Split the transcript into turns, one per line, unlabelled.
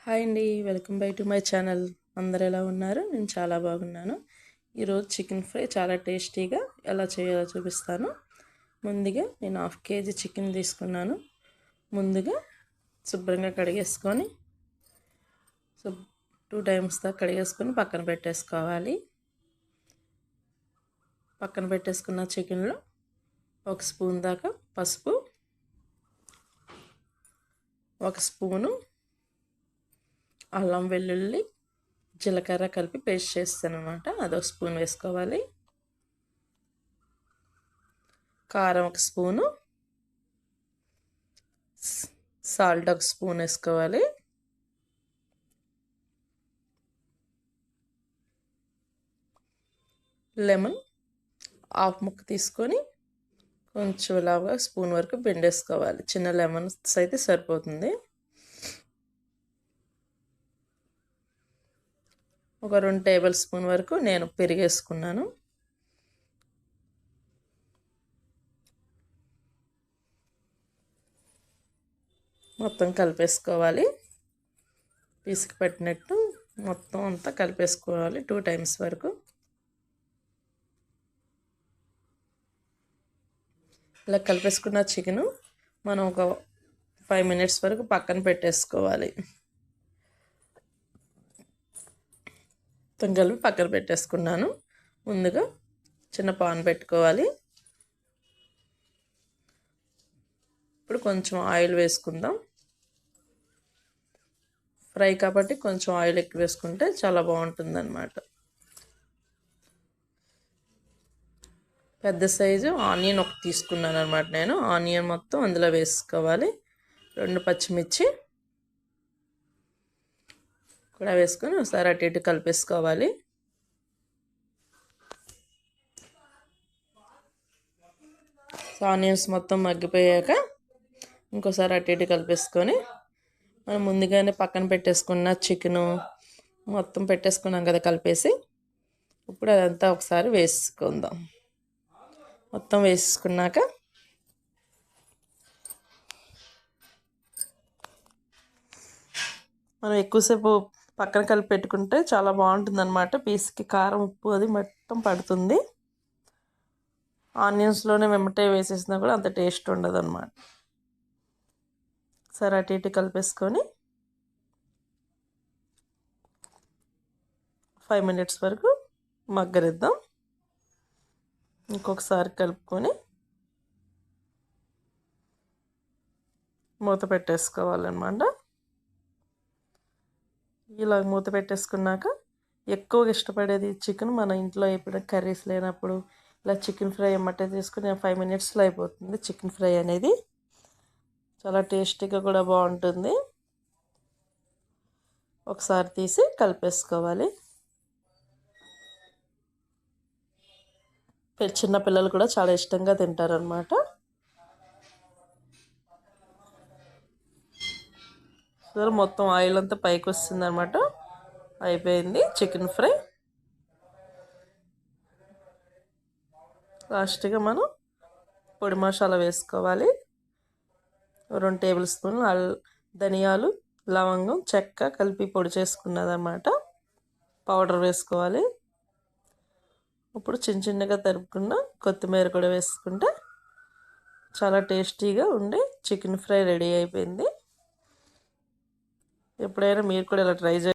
Hi అండి, welcome back to my channel. అందరు ఎలా ఉన్నారు? నేను చాలా బాగున్నాను. ఈరోజు చికెన్ ఫ్రై చాలా టేస్టీగా ఎలా చేయాలో చూపిస్తాను. ముందుగా నేను 1/2 kg చికెన్ తీసుకున్నాను. ముందుగా శుభ్రంగా కడిగేసుకొని 2 times దాకా కడిగేసుకొని పక్కన పెట్టేసుకోవాలి. పక్కన పెట్టేసుకున్న చికెన్లో 1 స్పూన్ దాకా పసుపు, 1 స్పూను అల్లం వెల్లుల్లి జీలకర్ర కలిపి పేస్ట్ చేస్తాను అనమాట. అదొక స్పూన్ వేసుకోవాలి. కారం 1 స్పూను, సాల్ట్ 1 స్పూన్ వేసుకోవాలి. లెమన్ 1/2 ముక్క తీసుకొని కొంచెం ఇలాగా స్పూన్ వరకు పిండేసుకోవాలి. చిన్న లెమన్స్ అయితే సరిపోతుంది. ఒక 2 టేబుల్ స్పూన్ వరకు నేను పెరిగేసుకున్నాను. మొత్తం కలిపేసుకోవాలి. పీసుకు పెట్టినట్టు మొత్తం అంతా కలిపేసుకోవాలి 2 times వరకు. ఇలా కలిపేసుకున్న చికెను మనం ఒక 5 minutes వరకు పక్కన పెట్టేసుకోవాలి. మొత్తం కలిపి పక్కన పెట్టేసుకున్నాను. ముందుగా చిన్న పాన్ పెట్టుకోవాలి. ఇప్పుడు కొంచెం ఆయిల్ వేసుకుందాం. ఫ్రై కాబట్టి కొంచెం ఆయిల్ ఎక్కువ వేసుకుంటే చాలా బాగుంటుంది అన్నమాట. పెద్ద సైజు ఆనియన్ ఒకటి తీసుకున్నాను అనమాట. నేను ఆనియన్ మొత్తం అందులో వేసుకోవాలి. 2 పచ్చిమిర్చి కూడా వేసుకొని ఒకసారి అటు ఇటు కలిపేసుకోవాలి. ఆనియన్స్ మొత్తం మగ్గిపోయాక ఇంకోసారి అటు ఇటు కలిపేసుకొని మనం ముందుగానే పక్కన పెట్టేసుకున్న చికెను మొత్తం పెట్టేసుకున్నాం కదా కలిపేసి. ఇప్పుడు అదంతా ఒకసారి వేసుకుందాం. మొత్తం వేసుకున్నాక మనం ఎక్కువసేపు పక్కన కలిపి పెట్టుకుంటే చాలా బాగుంటుంది అన్నమాట. పీస్కి కారం ఉప్పు అది మొత్తం పడుతుంది. ఆనియన్స్లోనే వెంబటే వేసేసినా కూడా అంత టేస్ట్ ఉండదు అన్నమాట. సరే అటు ఇటు కలిపేసుకొని 5 minutes వరకు మగ్గనిద్దాం. ఇంకొకసారి కలుపుకొని మూత పెట్టేసుకోవాలన్నమాట. ఇలా మూత పెట్టేసుకున్నాక ఎక్కువగా ఇష్టపడేది చికెన్ మన ఇంట్లో ఎప్పుడు కర్రీస్ లేనప్పుడు ఇలా చికెన్ ఫ్రై ఎమ్మటే తీసుకుని 5 minutesలో అయిపోతుంది. చికెన్ ఫ్రై అనేది చాలా టేస్టీగా కూడా బాగుంటుంది. ఒకసారి తీసి కలిపేసుకోవాలి. చిన్న పిల్లలు కూడా చాలా ఇష్టంగా తింటారనమాట. మొత్తం ఆయిల్ అంతా పైకి వస్తుంది అనమాట. అయిపోయింది చికెన్ ఫ్రై. లాస్ట్గా మనం పొడి మసాలా వేసుకోవాలి. 2 టేబుల్ స్పూన్లు ధనియాలు, లవంగం, చెక్క కలిపి పొడి చేసుకున్నదన్నమాట. పౌడర్ వేసుకోవాలి. ఇప్పుడు చిన్నగా తరుపుకున్న కొత్తిమీర కూడా వేసుకుంటే చాలా టేస్టీగా ఉండే చికెన్ ఫ్రై రెడీ అయిపోయింది. ఎప్పుడైనా మీరు కూడా ఇలా ట్రై చేయండి.